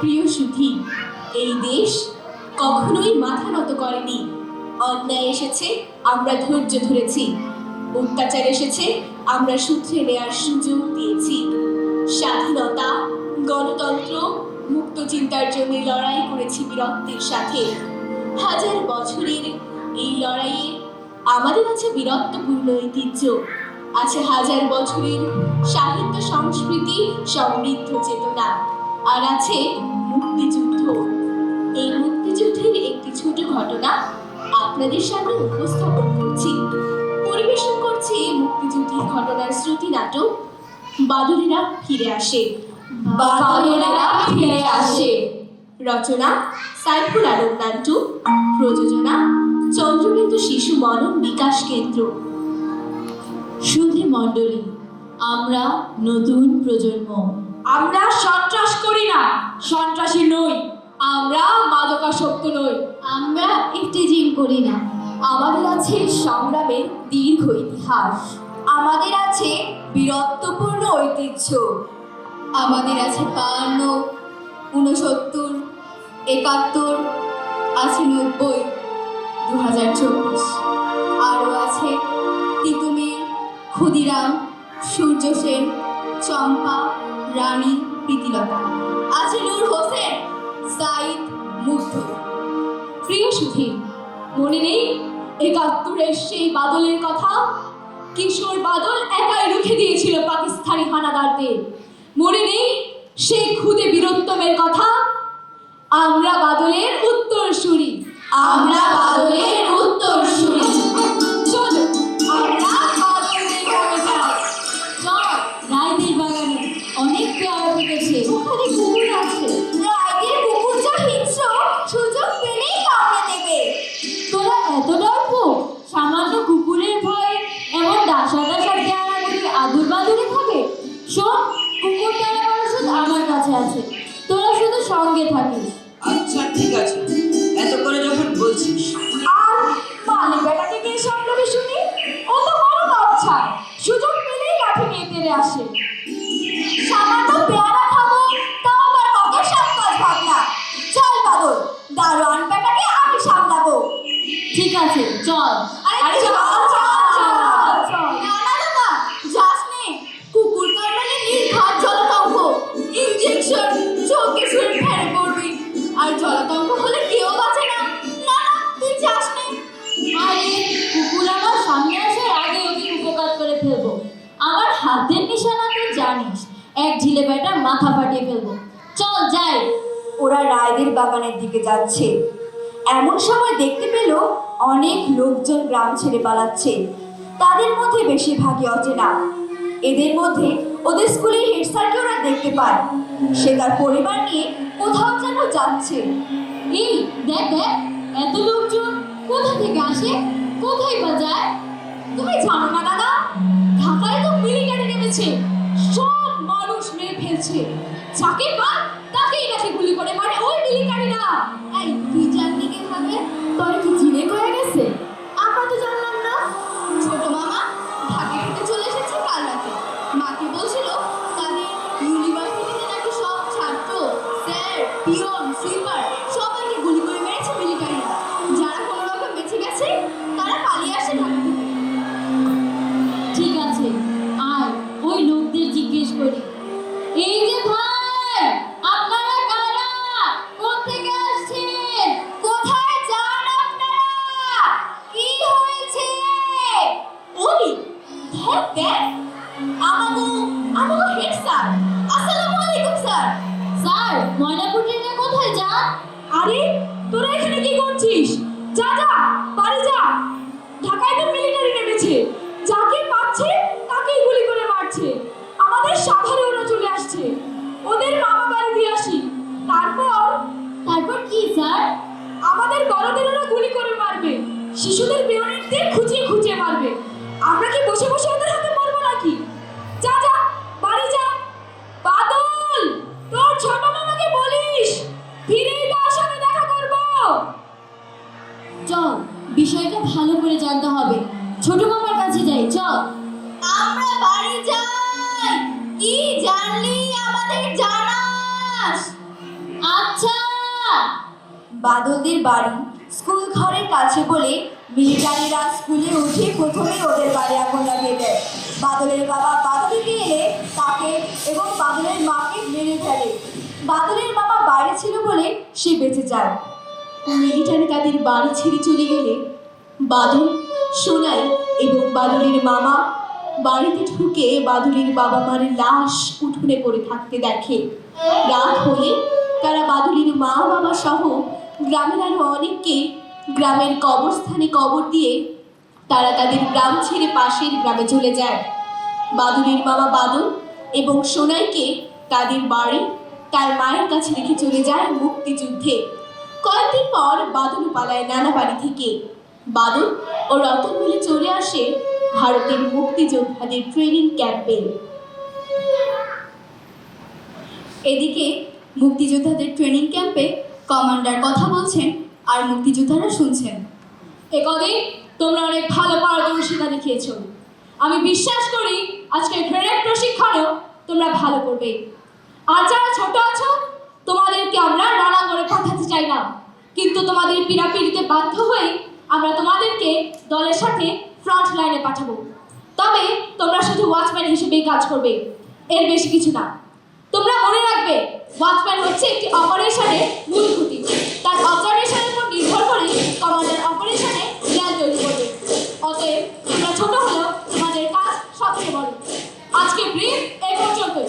প্রিয় সুধী, এই দেশ কখনোই মাথা নত করেনি। অন্যায় এসেছে, আমরা ধৈর্য ধরেছি। অত্যাচার এসেছে, আমরা সূত্রে নেয়ার সুযোগ দিয়েছি। স্বাধীনতা, গণতন্ত্র, মুক্ত চিন্তার জন্য লড়াই করেছি বীরত্বের সাথে। হাজার বছরের এই লড়াইয়ে আমাদের আছে বীরত্বপূর্ণ ঐতিহ্য, আছে হাজার বছরের সাহিত্য সংস্কৃতি, সমৃদ্ধ চেতনা, আর আছে মুক্তিযুদ্ধ। এই মুক্তিযুদ্ধের একটি ছোট ঘটনা আপনাদের সামনে উপস্থাপন করছি। পরিবেশন করছি মুক্তিযুদ্ধের ঘটনার শ্রুতি নাটক বাদুড়েরা ফিরে আসে। বাদুড়েরা ফিরে আসে। রচনা সাইফুল আলম নান্টু, প্রযোজনা চন্দ্রবিন্দু শিশু মনন বিকাশ কেন্দ্র। সুধী মণ্ডলী, আমরা নতুন প্রজন্ম। আমরা সন্ত্রাস করি না, সন্ত্রাসী নই। আমরা মাদকাসক্ত নই, আমরা ইফটিজিং করি না। আমাদের আছে সংগ্রামের দীর্ঘ ইতিহাস। আমাদের আছে বীরত্বপূর্ণ ঐতিহ্য। আমাদের আছে 52, 69, 71, আছে 90, 2024। আরও আছে তিতুমির, ক্ষুদিরাম, সূর্য সেন, চম্পা, রানী, প্রীতিলতা। আছে নূর হোসেন, সাইদ, মুগ্ধ। প্রিয় সুধী, মনে নেই 71-এর সেই বাদলের কথা? কিশোর বাদল একাই রুখে দিয়েছিল পাকিস্তানি হানাদারদের। মনে নেই সেই খুদে বীরত্তমের কথা? আমরা বাদলের উত্তরসূরি, আমরা বাদলের উত্তরসূরি। চলো আমরা বাদলের গ্রামে যাই। চল, রায়দের বাগানে অনেক পেয়ারা পেকেছে। ওখানে কুকুর আছে। রায়দের কুকুর যা হিংস্র, সুযোগ পেলেই কামড়ে দেবে। তোরা এত ডরপোক, সামান্য কুকুরের ভয়ে এমন ডাসা ডাসা পেয়ারাগুলি আদুর বাদুরে থাকে? শোন, কুকুর তাড়াবার ওষুধ আমার কাছে আছে, তোরা শুধু সঙ্গে থাকিস। আচ্ছা ঠিক আছে, এত করে যখন বলছিস। আর মালি বেটাকে কে সামলাবে শুনি? ও তো বড় বাচ্চা, সুযোগ পেলেই লাঠি নিয়ে তেড়ে আসে। সামান্য পেয়ারা খাবো, তাও আবার কত সাবকাশ ভাবনা। চল বাদল, দারোয়ান বেটাকে আমি সামলাবো। ঠিক আছে, চল। আরে চল চল চল চল। না না না, যাস নে। কুকুর কামড়ালে নির্ঘাত জলাতঙ্ক, ইনজেকশন, চোখে শুয়ে ফেলে পড়বি। আর জলাতঙ্ক হলে কেউ বাঁচে না। না না, তুই যাস নে। আরে, কুকুর আমার সামনে আসার আগে ওকে উপকার করে ফেলবো। আমার হাতের নিশানা তুই জানিস, এক ঢিলে বেটার মাথা ফাটিয়ে ফেলবো। চল যাই। ওরা রায়দের বাগানের দিকে যাচ্ছে। এমন সময় দেখতে পেল অনেক লোকজন গ্রাম ছেড়ে পালাচ্ছে। তাদের মধ্যে বেশিরভাগই অচেনা। এদের মধ্যে ওদের স্কুলের হেড স্যারকে ওরা দেখতে পায়। সে তার পরিবার নিয়ে কোথাও যেন যাচ্ছে। এই দেখ দেখ, এত লোকজন কোথা থেকে আসে, কোথায় বা যায়? তুমি জানো না দাদা, ঢাকায় তো মিলিটারি নেমেছে, সব মানুষ মেরে ফেলছে। যাকে পায় তাকেই নাকি গুলি করে মারে ওই মিলিটারিরা। এই তুই জানলি কিভাবে? তোর কি জিনে হয়ে গেছে? আমরা তো জানলাম না। ছোট মামা ঢাকা থেকে চলে এসেছে কাল রাতে। মাকে বলছিল তাদের ইউনিভার্সিটিতে নাকি সব ছাত্র, স্যার, পিয়ন, সুইপার সবাইকে গুলি করে মেরেছে মিলিটারিরা। যারা কোনো রকম বেঁচে গেছে তারা পালিয়ে আসে ঢাকা থেকে। ঠিক আছে, আয় ওই লোকদের জিজ্ঞেস করি। এই যে ভাই, আপনারা কারা? কোত্থেকে আসছেন? কোথায় যান আপনারা? কি হয়েছে? ওই দেখ দেখ, আমাগো হেড স্যার। আসসালামু আলাইকুম স্যার। স্যার, ময়নাপুটিটা কোথায় যান? আরে তোরা এখানে কি করছিস? যা যা, বাড়ি যা। ঢাকায় তো মিলিটারি নেমেছে, যাকে পাচ্ছে তাকেই গুলি করে মারছে। আমাদের সাভারে ওরা চলে আসছে। ওদের মামা বাড়ি দিয়ে আসি। তারপর কি স্যার? আমাদের বড়দের ওরা গুলি করে মারবে, শিশুদের বেয়োনেট দিয়ে খুঁচিয়ে খুঁচিয়ে মারবে। আমরা কি বসে বসে ওদের হাতে মরবো নাকি? যা যা, বাড়ি যা। বাদল, তোর ছোট মামাকে বলিস ফিরেই তার সাথে দেখা করবো। চল, বিষয়টা ভালো করে জানতে হবে। ছোট মামার কাছে যাই, চল। আমরা বাড়ি যাই। কি জানলি আমাদের জানাস? আর বাদলদের বাড়ি স্কুল ঘরের কাছে বলে মিলিটারিরা স্কুলে উঠে প্রথমেই ওদের বাড়ি আগুন লাগিয়ে দেয়। বাদলের বাবা বাদলকে এলে তাকে এবং বাদলের মাকে মেরে ফেলে। বাদলের বাবা বাইরে ছিল বলে সে বেঁচে যায়। মিলিটারি তাদের বাড়ি ছেড়ে চলে গেলে বাদল, সোনাই এবং বাদলের মামা বাড়িতে ঢুকে বাদলের বাবা মার লাশ উঠোনে পড়ে থাকতে দেখে। রাত হলে তারা বাদলের মা বাবা সহ গ্রামের আরো অনেককে গ্রামের কবরস্থানে কবর দিয়ে তারা তাদের গ্রাম ছেড়ে পাশের গ্রামে চলে যায়। বাদলের মামা বাদল এবং সোনাইকে তাদের বাড়ি তার মায়ের কাছে রেখে চলে যায় মুক্তিযুদ্ধে। কয়েকদিন পর বাদল পালায় নানা বাড়ি থেকে। বাদল ও রতন মিলে চলে আসে ভারতের মুক্তিযোদ্ধাদের ট্রেনিং ক্যাম্পে। এদিকে মুক্তিযোদ্ধাদের ট্রেনিং ক্যাম্পে কমান্ডার কথা বলছেন আর মুক্তিযোদ্ধারা শুনছেন। একদিন তোমরা অনেক ভালো পারদর্শিতা দেখিয়েছো। আমি বিশ্বাস করি আজকের গ্রেনেড প্রশিক্ষণেও তোমরা ভালো করবে। আর যারা ছোট আছো তোমাদেরকে আমরা রণাঙ্গনে পাঠাতে চাই না, কিন্তু তোমাদের পীড়াপিড়িতে বাধ্য হয়ে আমরা তোমাদেরকে দলের সাথে ফ্রন্ট লাইনে পাঠাবো। তবে তোমরা শুধু ওয়াচম্যান হিসেবেই কাজ করবে, এর বেশি কিছু না। তোমরা মনে রাখবে ওয়াচম্যান হচ্ছে একটি অপারেশনের মূল খুঁটি। তার অবজারভেশনের উপর নির্ভর করে কমান্ডার অপারেশনে প্ল্যান তৈরি করবে। অতএব তোমরা ছোট হলেও তোমাদের কাজ সবচেয়ে বড়। আজকে ব্রিফ এই পর্যন্তই।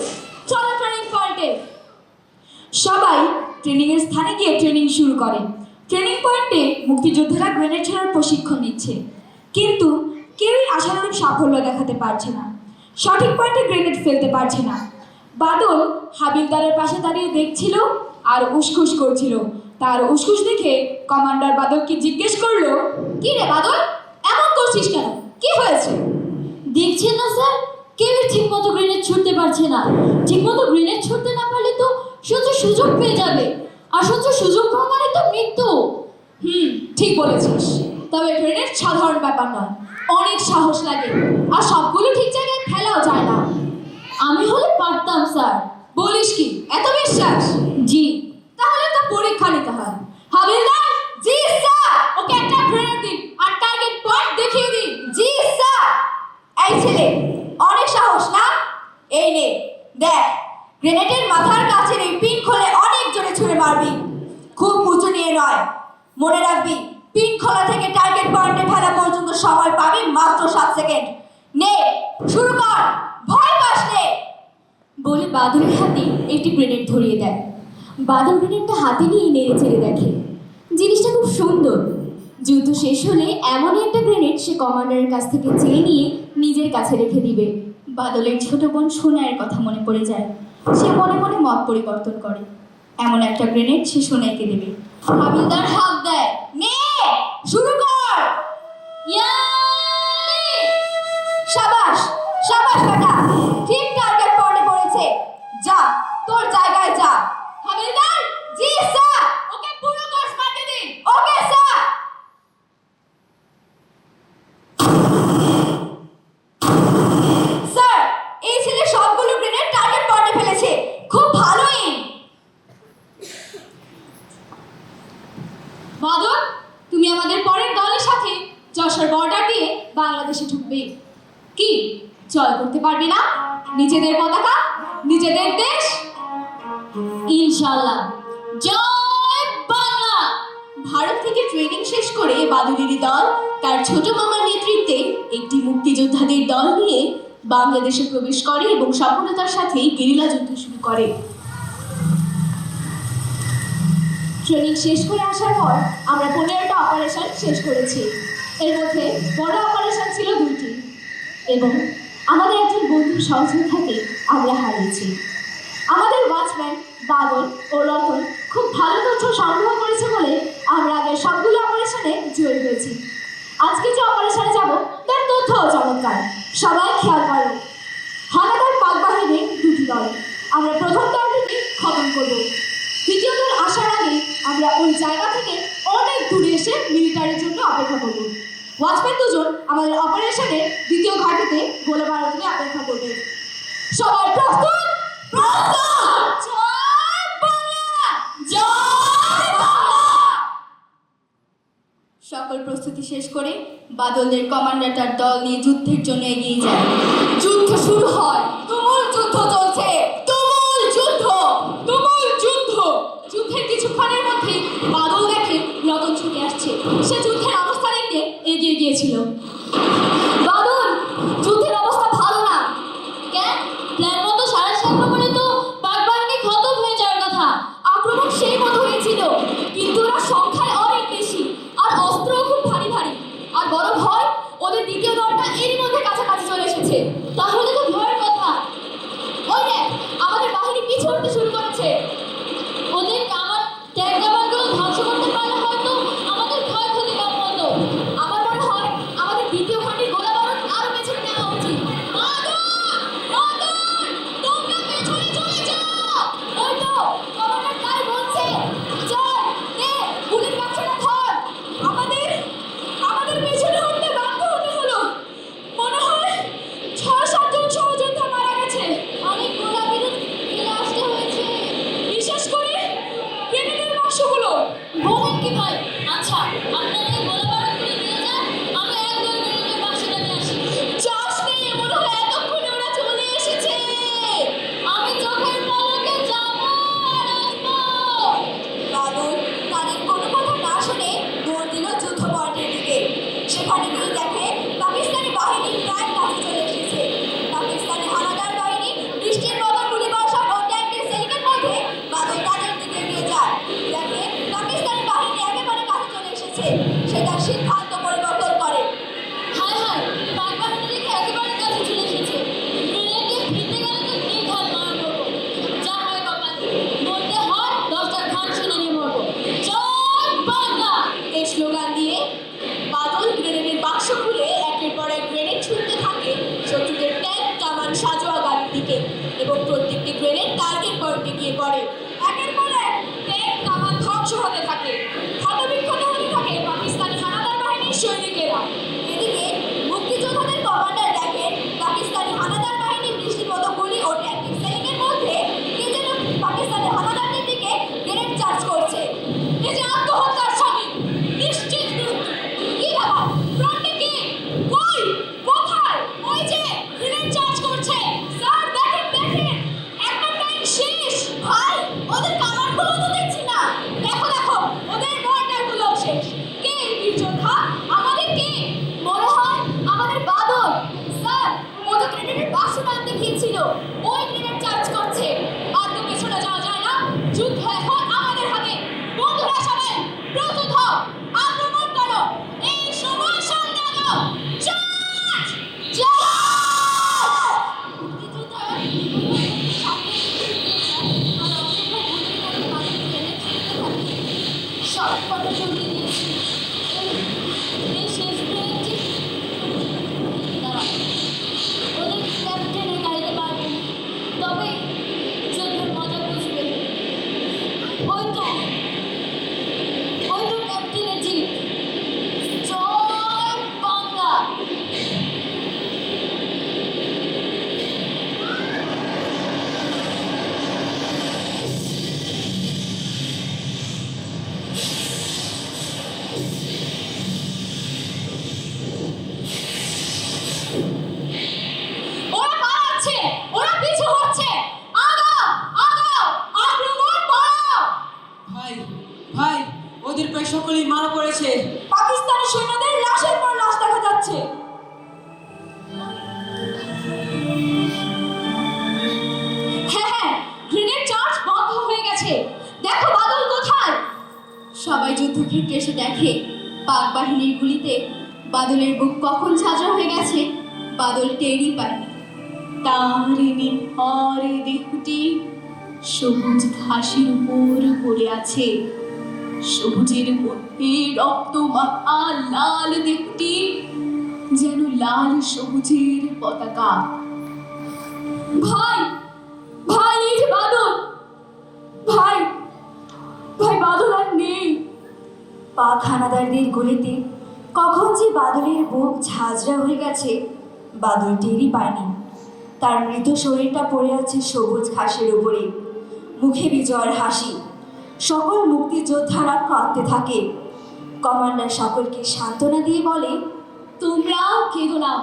চলো ট্রেনিং পয়েন্টে। সবাই ট্রেনিংয়ের স্থানে গিয়ে ট্রেনিং শুরু করে। ট্রেনিং পয়েন্টে মুক্তিযোদ্ধারা গ্রেনেড ছোড়ার প্রশিক্ষণ নিচ্ছে, কিন্তু কেউই আশানুরূপ সাফল্য দেখাতে পারছে না। সঠিক পয়েন্টে গ্রেনেড ফেলতে পারছে না। বাদল হাবিলদারের পাশে দাঁড়িয়ে দেখছিল আর উসখুস করছিল। তার উসখুস দেখে কমান্ডার বাদলকে জিজ্ঞেস করলো, কি রে বাদল, এমন করছিস কেন? কি হয়েছে? দেখছেন না স্যার, কেউই ঠিকমতো গ্রেনেড ছুটতে পারছে না। ঠিকমতো গ্রেনেড ছুটতে না পারলে তো শত্রু সুযোগ পেয়ে যাবে, আর শত্রু সুযোগ পাওয়া মানে তো মৃত্যু। ঠিক বলেছিস। তবে গ্রেনেড সাধারণ ব্যাপার নয়, অনেক সাহস লাগে, আর সবগুলো ঠিক জায়গায় ফেলাও যায় না। আমি হলে পারতাম স্যার। বলিস কি, এত বিশ্বাস? জি। তাহলে তো পরীক্ষা নিতে হয়। হাবিলদার। জি স্যার। ওকে একটা গ্রেনেড দিন আর টার্গেট পয়েন্ট দেখিয়ে দিন। জি স্যার। এই ছেলে, অনেক সাহস না? এই নে, দেখ, গ্রেনেডের মাথার কাছের এই পিন খোলে অনেক জোরে ছুঁড়ে মারবি, খুব উঁচু নিয়ে নয়। মনে রাখবি, পিন খোলা থেকে টার্গেট পয়েন্টে ফেলা পর্যন্ত সময় পাবি মাত্র 7 সেকেন্ড। নে, শুরু কর, ভয় পাস নে। বলে বাদলের হাতে একটি গ্রেনেড ধরিয়ে দেয়। বাদল গ্রেনেডটা হাতে নিয়ে নেড়ে চেড়ে দেখে। জিনিসটা খুব সুন্দর। যুদ্ধ শেষ হলে এমনই একটা গ্রেনেড সে কমান্ডারের কাছ থেকে চেয়ে নিয়ে নিজের কাছে রেখে দিবে। বাদলের ছোট বোন সোনাইয়ের কথা মনে পড়ে যায়। সে মনে মনে মত পরিবর্তন করে, এমন একটা গ্রেনেড সে সোনাইকে দেবে। হাবিলদার হাত দেয়, নে, শুরু কর। সাবাস, সাবাস বেটা, ঠিক টার্গেট পয়েন্টে পড়েছে। যা, তোর জায়গায় যা। হাবিলদার। জি স্যার। ওকে পুরো কোর্স মারতে দিন। Okay sir. স্যার, এই ছেলে সবগুলো গ্রেনেড টার্গেট পয়েন্টে ফেলেছে। খুব ভালোই। বাদল, তুমি আমাদের পরের দলের সাথে যশোর বর্ডার দিয়ে বাংলাদেশে ঢুকবে। কি জয় করতে পারবে না নিজেদের পতাকা, নিজেদের দেশ? ইনশাআল্লাহ। জয় বাংলা। ভারত থেকে ট্রেনিং শেষ করে বাদলের দল তার ছোট মামার নেতৃত্বে একটি মুক্তিযোদ্ধাদের দল নিয়ে বাংলাদেশে প্রবেশ করে এবং সফলতার সাথে গেরিলা যুদ্ধ শুরু করে। ট্রেনিং শেষ করে আসার পর আমরা 15টা অপারেশন শেষ করেছি। এর মধ্যে বড় অপারেশন ছিল 2টি এবং আমাদের একজন বন্ধুর সহযোগিতাকে আমরা হারিয়েছি। আমাদের ওয়াচম্যান বাদল ও রতন খুব ভালো তথ্য সংগ্রহ করেছে বলে আমরা আগের সবগুলো অপারেশনে জয়ী হয়েছি। আজকে যে অপারেশনে যাব তার তথ্যও চমৎকার। সবাই খেয়াল করো, হানাদার পাক বাহিনীর 2টি দল। আমরা প্রথম দলটিকে খতম করব। দ্বিতীয় দল আসার আগে আমরা ওই জায়গা থেকে অনেক দূরে এসে মিলিটারির জন্য অপেক্ষা করব। ওয়াচম্যান 2জন আমাদের অপারেশনের দ্বিতীয় ঘাটিতে গোলা বারুদ নিয়ে অপেক্ষা করবে। সবাই প্রস্তুত? প্রস্তুত। জয় বাংলা। জয় বাংলা। শেষ করে বাদলের কমান্ডার তার দল নিয়ে যুদ্ধের জন্য এগিয়ে যায়। যুদ্ধ শুরু হয়, তুমুল যুদ্ধ চলছে, তুমুল যুদ্ধ, তুমুল যুদ্ধ। যুদ্ধের কিছুক্ষণের মধ্যে বাদল দেখে রতন ছুটে আসছে। সে যুদ্ধের অবস্থা দেখতে এগিয়ে গিয়েছিল। বাদল, যুদ্ধের অবস্থা ভালো না। কেন? প্ল্যান মতো সারাশি আক্রমণে তো বাঘবাহিনী খতম হয়ে যাওয়ার কথা। আক্রমণ সেই মতো হয়েছিল, কিন্তু ওরা সংখ্যায় অনেক বেশি আর অস্ত্রও খুব ভারী ভারী। আর বড় ভয়, ওদের দ্বিতীয় দলটা এরই মধ্যে কাছাকাছি চলে এসেছে। তাহলে তো ভয়ের কথা। ওই দেখ, আমাদের বাহিনী পিছু হতে শুরু করেছে। ওদের কামান ট্যাঙ্ক কামানগুলো ধ্বংস করতে পারলে হয়তো আমাদের ক্ষয়ক্ষতি কম হতো। আমার মনে হয় আমাদের দ্বিতীয় খণ্ডের গোলা বারুদ আরো পেছনে নেওয়া উচিত। তোমরা পেছনে চলে যাও। ওই তো কমান্ডার তাই বলছে। চল, নে, গুলির বাক্সটা ধর। আমাদের পেছনে হতে বাধ্য হতে হলো। মনে হয় 6-7 জন সহযোদ্ধা মারা গেছে। অনেক গোলা বিরুদ্ধ ফেলে আসতে হয়েছে। বিশেষ করে গ্রেনেডের বাক্সগুলো। বলেন কি ভাই? আচ্ছা, আপনারা এই গোলা বারুদগুলো নিয়ে যান, আমি একদম গ্রেনেডের বাক্সটা নিয়ে আসি। চাষ নেই, মনে হয় এতক্ষণে ওরা চলে এসেছে। আমি চোখের পলকে যাবো আর আসবো। বাদল তাদের কোনো কথা না শুনে দৌড় দিল যুদ্ধ পয়েন্টের দিকে। সেখানে গিয়ে দেখে পাকিস্তানি বাহিনী প্রায় কাছে চলে এসেছে। পাকিস্তানি হানাদার বাহিনী বৃষ্টির মতো গুলি বর্ষণ ও ট্যাঙ্কের সেলিংয়ের মধ্যে বাদল তাদের দিকে এগিয়ে যায়। দেখে পাকিস্তানি বাহিনী একেবারে কাছে চলে এসেছে। সে তার সিদ্ধান্ত পরিবর্তন করে। হায় হায়, বাঘবাহিনী দেখে একেবারে কাছে চলে এসেছে। গ্রেনেড দিয়ে ভিড়তে গেলে তো নির্ঘাত মারা পড়বো। যা হয় কপালে, বলতে হয় 10টা ঘাট শুনে নিয়ে মরবো। জয় বাংলা! এই স্লোগান দিয়ে বাদল গ্রেনেডের বাক্স খুলে একের পর এক গ্রেনেড ছুটতে থাকে শত্রুদের ট্যাঙ্ক কামান সাজোয়া গাড়ির দিকে এবং প্রত্যেকটি গ্রেনেড টার্গেট পয়েন্টে গিয়ে পড়ে। একের পর এক ট্যাঙ্ক কামান ধ্বংস হতে থাকে। ক্ষতবিক্ষত হতে থাকে পাকিস্তানি হানাদার বাহিনীর সৈনিকেরা। এদিকে মুক্তিযোদ্ধাদের কমান্ডার দেখেন পাকিস্তানি হানাদার বাহিনী বৃষ্টির মতো গুলি ও ট্যাঙ্কিং সেলিংয়ের মধ্যে কে যেন পাকিস্তানি হানাদারদের দিকে গ্রেনেড চার্জ করছে। এ যে আত্মহত্যার ছবি, নিশ্চিত মৃত্যু। কি ব্যাপার? ফ্রন্টে কে? কই? কোথায়? ওই যে গ্রেনেড চার্জ করছে। স্যার দেখেন, দেখেন, একটা ট্যাঙ্ক শেষ। ভাই, ওদের কামানগুলো তো দেখছি না। দেখো, দেখো, ওদের মর্টারগুলো শেষ। কে এই বীর যোদ্ধা? আমাদের কে? মনে হয় আমাদের বাদল। স্যার, ও তো গ্রেনেডের বাক্সটা আনতে গিয়েছিল। ওই গ্রেনেড চার্জ করছে। আর তো পেছনে যাওয়া যায় না। যুদ্ধ এখন আমাদের হাতে। বন্ধুরা সবাই প্রস্তুত হও, আক্রমণ করো। এই সময় সামনে আগাও। চার্জ! চার্জ! মুক্তিযোদ্ধারা সামনে আর অসংখ্য গুলির মধ্যে মাঝে গ্রেনেড ছুটতে থাকে। সব কটা চলতে দিয়েছি। এই শেষ গ্রেনেডটি দাঁড়া, ওদের ক্যাপ্টেনের গাড়িতে পারবে, তবে যুদ্ধের মজা বুঝবে। ওই তো ক্যাপ্টেনের জিপ। জয় বাংলা! ওরা পালাচ্ছে, ওরা পিছু হচ্ছে। আগাও, আগাও, আক্রমণ করো। ভাই ভাই, ওদের প্রায় সকলেই মারা পড়েছে। পাকিস্তানি সৈন্যদের লাশের পর লাশ দেখা যাচ্ছে। হ্যাঁ, গ্রেনেড চার্জ বন্ধ হয়ে গেছে। দেখো বাদল কোথায়? সবাই যুদ্ধক্ষেত্রে এসে দেখে পাক বাহিনীর গুলিতে বাদলের বুক কখন ঝাঁঝরা হয়ে গেছে বাদল টেরই পায়নি। তার নিথর দেহটি সবুজ ঘাসের উপর পড়ে আছে। সবুজের মধ্যে রক্ত মাখা লাল দেহটি যেন লাল সবুজের পতাকা। ভাই, ভাই, এই যে বাদল। ভাই, ভাই, বাদল আর নেই। পাক হানাদারদের গুলিতে কখন যে বাদলের বুক ঝাঁঝরা হয়ে গেছে বাদল টেরই পায়নি। তার মৃত শরীরটা পড়ে আছে সবুজ ঘাসের উপরে, মুখে বিজয়ের হাসি। সকল মুক্তিযোদ্ধারা কাঁদতে থাকে। কমান্ডার সকলকে সান্ত্বনা দিয়ে বলে, তোমরা কেঁদো না।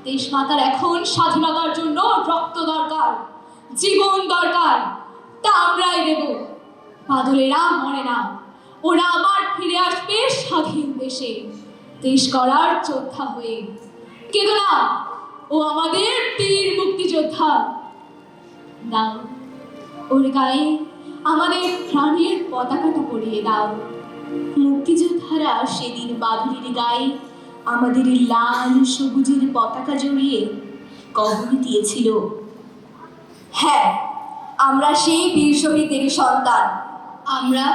দেশমাতার এখন স্বাধীনতার জন্য রক্ত দরকার, জীবন দরকার, তা আমরাই দেব। বাদলেরা মরে না, ওরা আবার ফিরে আসবে স্বাধীন দেশে, দেশ করার যোদ্ধা হয়ে। কেঁদো না, ও আমাদের বীর মুক্তিযোদ্ধা। দাও ওর গায়ে আমাদের প্রাণের পতাকাটা পরিয়ে দাও। মুক্তিযোদ্ধারা সেদিন বাদুড়ির গায়ে আমাদের লাল সবুজের পতাকা জড়িয়ে কবর দিয়েছিল। হ্যাঁ, আমরা সেই বীর শহীদের সন্তান। আমরা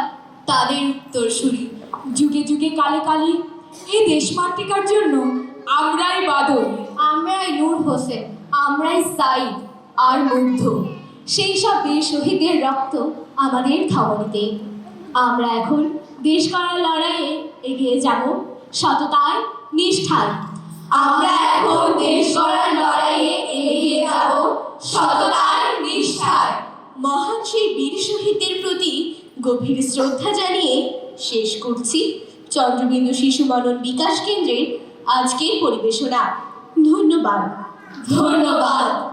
তাদের উত্তরসূরি। যুগে যুগে কালে কালে এই দেশমাতৃকার জন্য আমরাই বাদল, আমরাই নূর হোসেন, আমরাই সাইদ আর মুগ্ধ। সেই সব বীর শহীদের রক্ত আমাদের ধমনীতে। আমরা এখন দেশ করার লড়াইয়ে এগিয়ে যাব সততায়, নিষ্ঠায়। আমরা এখন দেশ গড়ার লড়াইয়ে এগিয়ে যাব সততায়, নিষ্ঠায়। মহান সেই বীর শহীদদের প্রতি গভীর শ্রদ্ধা জানিয়ে শেষ করছি চন্দ্রবিন্দু শিশু মনন বিকাশ কেন্দ্রের আজকের পরিবেশনা। ধন্যবাদ। ধন্যবাদ।